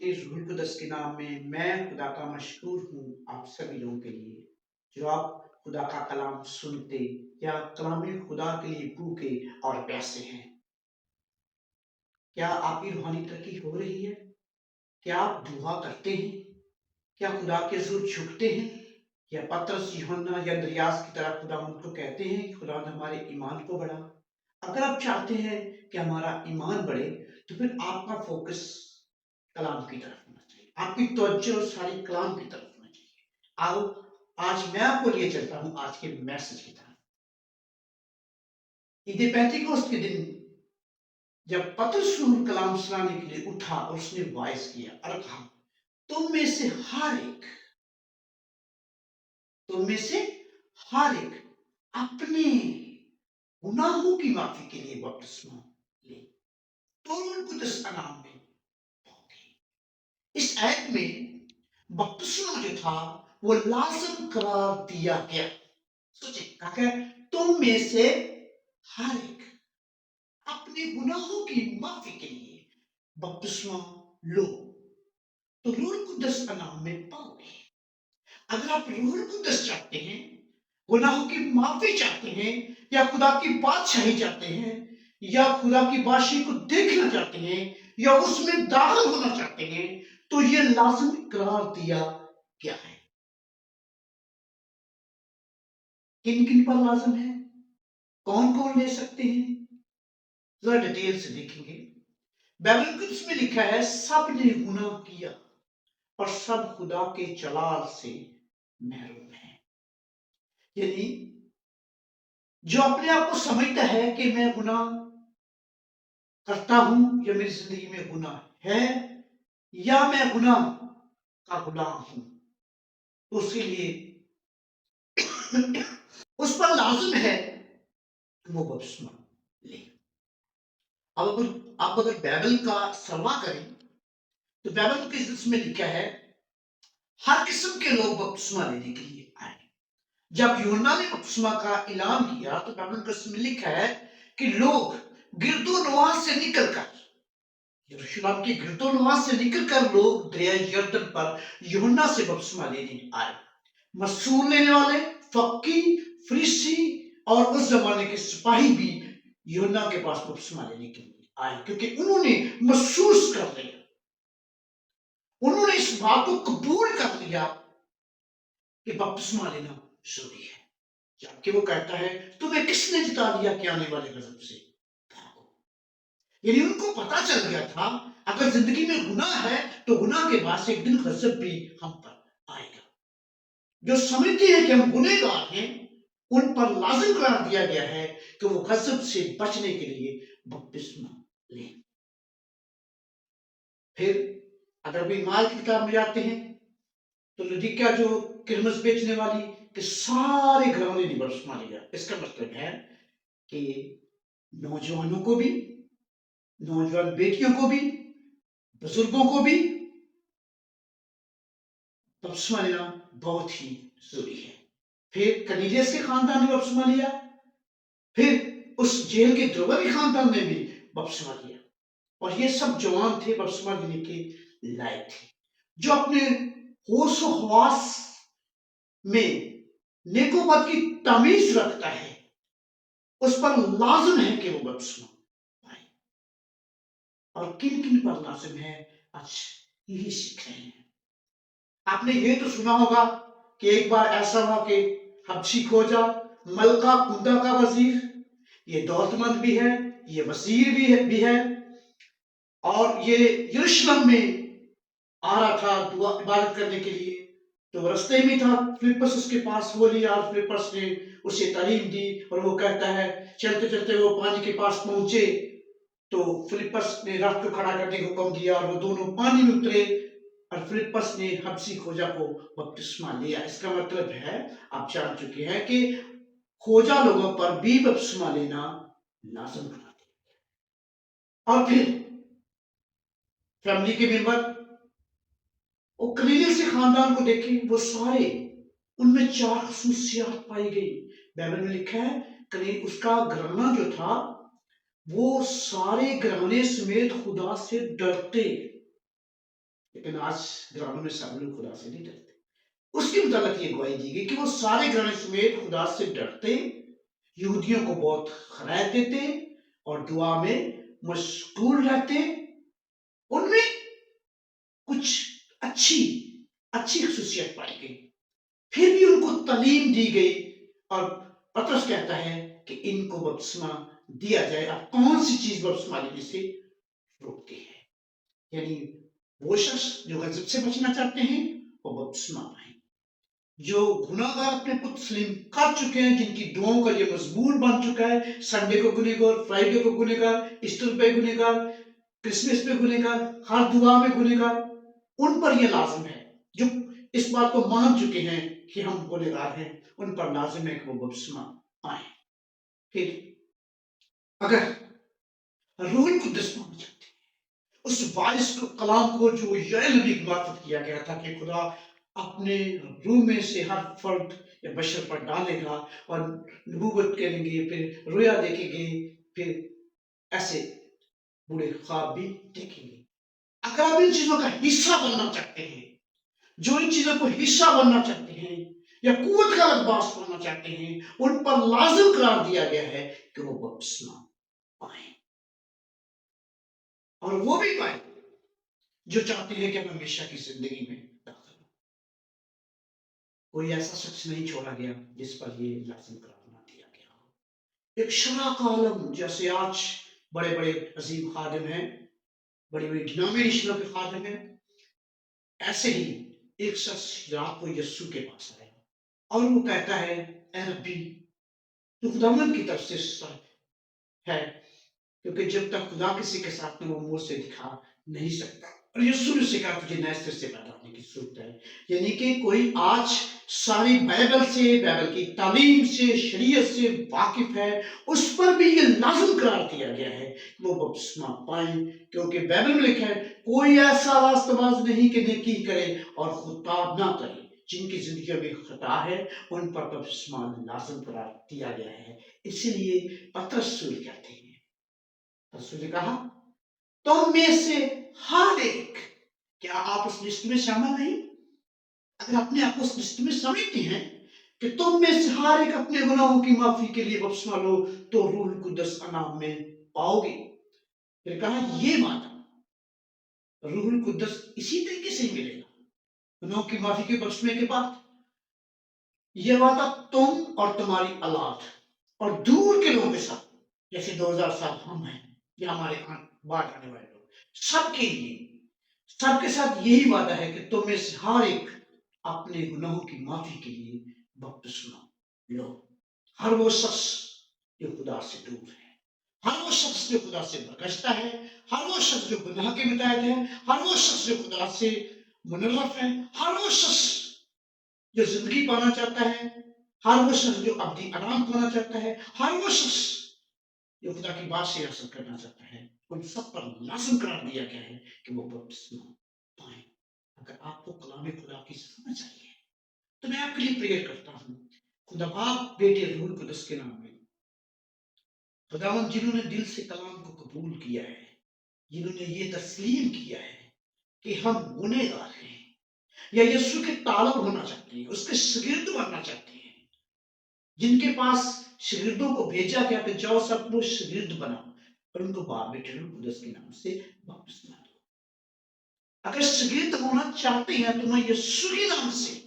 کے روح القدس کے نام میں خدا کا مشکور ہوں آپ سبھی لوگوں کے لیے جو آپ خدا کا کلام سنتے یا کلام خدا کے لیے بھوکے اور پیاسے ہیں۔ کیا آپ کی روحانی ترقی ہو رہی ہے؟ کیا آپ دعا کرتے ہیں؟ کیا خدا کے حضور جھکتے ہیں یا پترس یوحنا یا اندریاس کی طرح خدا ان کو کہتے ہیں کہ خدا نے ہمارے ایمان کو بڑھا؟ اگر آپ چاہتے ہیں کہ ہمارا ایمان بڑھے تو پھر آپ کا فوکس کلام کی طرف ہونا چاہیے، آپ کی توجہ ساری کلام کی طرف ہونا چاہیے۔ آؤ آج میں آپ کو لیے چلتا ہوں آج کے میسج کی طرف۔ عید پینتیکوست کے دن جب پترس رسول کلام سنانے کے لیے اٹھا اور اس نے وائس کیا اور کہا تم میں سے ہر ایک اپنے گناہوں کی معافی کے لیے بپتسمہ لے تو روح القدس کا نام میں اس آیت میں بپتسمہ جو تھا وہ لازم قرار دیا گیا۔ سوچیں کہا کہ تم میں سے ہر ایک اپنے گناہوں کی معافی کے لیے بپتسمہ لو تو روح القدس کا نام میں پاؤ گے۔ اگر آپ روح القدس چاہتے ہیں، گناہوں کی معافی چاہتے ہیں یا خدا کی بادشاہی چاہتے ہیں یا خدا کی بادشاہی کو دیکھنا چاہتے ہیں یا اس میں داخل ہونا چاہتے ہیں تو یہ لازم قرار دیا گیا ہے۔ کن کن پر لازم ہے؟ کون کون لے سکتے ہیں؟ ذرا ڈیٹیل سے دیکھیں گے۔ بائبل القدس میں لکھا ہے سب نے گناہ کیا اور سب خدا کے جلال سے محروم ہیں۔ یعنی جو اپنے آپ کو سمجھتا ہے کہ میں گناہ کرتا ہوں یا میری زندگی میں گناہ ہے یا میں گناہ کا غلام ہوں تو اس کے لیے اس پر لازم ہے کہ وہ بپتسمہ لے۔ اب آپ اگر بائبل کا سروا کریں تو بائبل کے اس میں لکھا ہے ہر قسم کے لوگ بپتسمہ لینے کے لیے آئے۔ جب یوحنا نے بپتسمہ کا اعلان کیا تو بائبل کے اس میں لکھا ہے کہ لوگ گرد و نواح سے نکل کر یروشلم کی گرد و نواح سے نکل کر لوگ دریائے یردن پر یوحنا سے بپتسمہ لینے آئے۔ مسور لینے والے، فقی، فریسی اور اس زمانے کے سپاہی بھی یوحنا کے پاس بپتسمہ لینے کے لیے آئے کیونکہ انہوں نے محسوس کر لیا، انہوں نے اس بات کو قبول کر لیا کہ بپتسمہ لینا ضروری ہے۔ جبکہ وہ کہتا ہے تمہیں کس نے جتا دیا کہ آنے والے غضب سے بھاگو۔ یعنی ان کو پتا چل گیا تھا اگر زندگی میں گناہ ہے تو گناہ کے بعد سے ایک دن غضب بھی ہم پر آئے گا۔ جو سمجھتے ہیں کہ ہم گنہگار ہیں ان پر لازم قرار دیا گیا ہے کہ وہ غضب سے بچنے کے لیے بپتسمہ لیں۔ پھر اگر بھی مال کی کتاب میں جاتے ہیں تو لدیکیا جو کرمز بیچنے والی کہ سارے گھرانے نے بپتسمہ لیا۔ اس کا مطلب ہے کہ نوجوانوں کو بھی، نوجوان بیٹیوں کو بھی، بزرگوں کو بھی بپتسمہ لینا بہت ہی ضروری ہے۔ پھر کنیلیس کے خاندان نے بپتسمہ لیا، پھر اس جیل کے دروگی خاندان نے بھی بپتسمہ لیا اور یہ سب جوان تھے بپتسمہ لینے کے لائق تھے۔ جو اپنے ہوش و حواس میں نیک و بد کی تمیز رکھتا ہے اس پر لازم ہے کہ وہ بپتسمہ پائے۔ اور کن کن پر لازم ہے آج یہی سیکھ رہے ہیں۔ آپ نے یہ تو سنا ہوگا کہ ایک بار ایسا ہوا کہ حبشی کھوجا ملکہ کندا کا وزیر، یہ دولت مند بھی ہے، یہ وزیر بھی ہے اور یہ یروشلم میں آ رہا تھا دعا عبادت کرنے کے لیے تو رستے میں تھا، فلپس اس کے پاس وہ لیا اور فلپس نے اسے تعلیم دی اور وہ کہتا ہے چلتے چلتے وہ پانی کے پاس پہنچے تو فلپس نے رات کو کھڑا کرنے کا حکم دیا اور وہ دونوں پانی میں اترے اور فلپس نے حبشی کھوجا کو بپتسمہ لیا۔ اس کا مطلب ہے آپ جان چکے ہیں کہ کھوجا لوگوں پر بھی بپتسمہ لینا لازم بنا دیا۔ اور پھر فیملی کے ممبر اور کنیلیس کے خاندان کو دیکھیں، وہ سارے ان میں 4 خصوصیات پائی گئی۔ بائبل میں لکھا ہے کہ اس کا گھرانہ جو تھا وہ سارے گھرانے سمیت خدا سے ڈرتے، لیکن آج گھرانوں میں سب لوگ خدا سے نہیں ڈرتے. اس کے متعلق یہ گواہی دی گئی کہ وہ سارے گھرانے سمیت خدا سے ڈرتے، یہودیوں کو بہت خیرات دیتے اور دعا میں مشغول رہتے. ان میں کچھ اچھی خصوصیت پائی گئی، پھر بھی ان کو تعلیم دی گئی. اور پطرس کہتا ہے کہ ان کو بپتسمہ دیا جائے. اب کون سی چیز بپتسمہ لینے سے روکتی ہے؟ یعنی وہ شخص جو غضب سے بچنا چاہتے ہیں وہ بپتسمہ پائیں. جو گناہ گار اپنے کو تسلیم کر چکے ہیں، جن کی دعاؤں کا یہ مضمون بن چکا ہے، سنڈے کو گنہگار، فرائیڈے کو گنہگار، ایسٹر پہ گنہگار، کرسمس پہ گنہگار، ہر دعا میں گنہگار، ان پر یہ لازم ہے. جو اس بات کو مان چکے ہیں کہ ہم گنہگار ہیں، ان پر لازم ہے کہ وہ بپتسمہ پائیں. پھر اگر روح القدس پانا چاہتے ہیں، اس وارث کو کلام کو جو یعل نبی کی معرفت کیا گیا تھا کہ خدا اپنے روح میں سے ہر فرد یا بشر پر ڈالے گا اور نبوت کریں گے، پھر رویا دیکھیں گے، پھر ایسے بڑے خواب بھی دیکھیں گے. اگر آپ ان چیزوں کا حصہ بننا چاہتے ہیں، جو ان چیزوں کو حصہ بننا چاہتے ہیں یا قوت کا لباس بننا چاہتے ہیں، ان پر لازم قرار دیا گیا ہے کہ وہ بپتسمہ پائیں. اور وہ بھی پائیں جو چاہتے ہیں کہ ہم ہمیشہ کی زندگی میں داخل ہوں. کوئی ایسا شخص نہیں چھوڑا گیا جس پر یہ لازم قرار نہ دیا گیا ہو. ایک شرح کا عالم جیسے آج بڑے بڑے عظیم خادم ہیں، بڑی بڑی ڈینامینیشنوں کے خادم ہیں، ایسے ہی ایک شخص رات کو یسوع کے پاس آیا اور وہ کہتا ہے، اے ربی، تو خداوند کی طرف سے ہے، کیونکہ جب تک خدا کسی کے ساتھ میں وہ منہ سے دکھا نہیں سکتا. اور یسوع نے اسے کہا تجھے نئے سر سے پیدا ہونے کی ضرورت ہے. یعنی کہ کوئی آج ساری بائبل سے، بائبل کی تعلیم سے، شریعت سے واقف ہے، اس پر بھی یہ لازم قرار دیا گیا ہے کہ وہ بپتسمہ پائیں. کیونکہ بائبل میں لکھا ہے کوئی ایسا راست باز نہیں کہ نیکی کرے اور خطا نہ کرے. جن کی زندگیوں میں خطا ہے ان پر بپتسمہ لازم قرار دیا گیا ہے. اسی لیے پطرس رسول کہتے ہیں، رسول نے کہا تم میں سے ہر ایک، کیا آپ اس لسٹ میں شامل نہیں؟ اگر اپنے آپ کو اس لسٹ میں سمجھتے ہیں کہ تم میں سے ہر ایک اپنے گناہوں کی معافی کے لیے بپتسمہ لو تو روح القدس انعام میں پاؤ گے. پھر کہا یہ وعدہ روح القدس اسی طریقے سے ملے گا گناہوں کی معافی کے بپتسمے کے بعد. یہ وعدہ تم اور تمہاری اولاد اور دور کے لوگوں کے ساتھ، جیسے 2000 سال ہم ہیں یا ہمارے بعد آنے والے لوگ، سب کے لیے، سب کے ساتھ یہی وعدہ ہے کہ تم میں سے ہر ایک اپنے گناہوں کی معافی کے لیے بپتسمہ لو. ہر وہ شخص جو خدا سے دور ہے، ہر وہ شخص جو خدا سے برگشتہ ہے، ہر وہ شخص جو گناہ کے متحد ہے، ہر وہ شخص جو خدا سے منرف ہے، ہر وہ شخص جو زندگی پانا چاہتا ہے، ہر وہ شخص جو ابدی آرام پانا چاہتا ہے، ہر وہ شخص جو خدا کی بات سے حاصل کرنا چاہتا ہے، ان سب پر لازم قرار دیا گیا ہے کہ وہ بپتسمہ پائیں. اگر آپ کو کلام خدا کی سمجھ آئی ہے تو میں آپ کے لیے پریئر کرتا ہوں. خدا باپ، بیٹے، روح القدس کے نام میں، خداوند جنہوں نے دل سے کلام کو قبول کیا ہے، جنہوں نے یہ تسلیم کیا ہے کہ ہم گنہگار ہیں یا یسوع کے طالب ہونا چاہتے ہیں، اس کے شاگرد بننا چاہتے ہیں، جن کے پاس شاگردوں کو بھیجا گیا کہ جاؤ سب کو شاگرد بناؤ اور ان کو باپ، بیٹے، روح القدس کے نام سے بپتسمہ دو. اگر شاگرد ہونا چاہتے ہیں تو میں یسوع کے نام سے،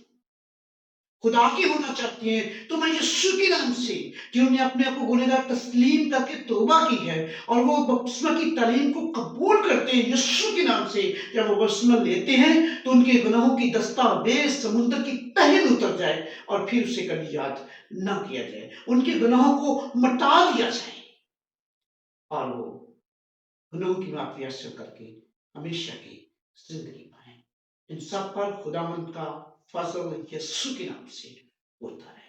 خدا کی ہونا چاہتے ہیں تو میں یسوع کے نام سے، جنہوں نے اپنے آپ کو گنہگار تسلیم کر کے توبہ کی ہے اور وہ بپتسمہ کی تعلیم کو قبول کرتے ہیں یسوع کے نام سے، جب وہ بپتسمہ لیتے ہیں تو ان کے گناہوں کی دستاویز سمندر کی تہہ میں اتر جائے اور پھر اسے کبھی یاد نہ کیا جائے، ان کے گناہوں کو مٹا دیا جائے اور وہ گناہوں کی معافی حاصل کر کے ہمیشہ کی زندگی پائیں. ان سب پر خداوند کا فضل یسوع کے نام سے ہوتا ہے.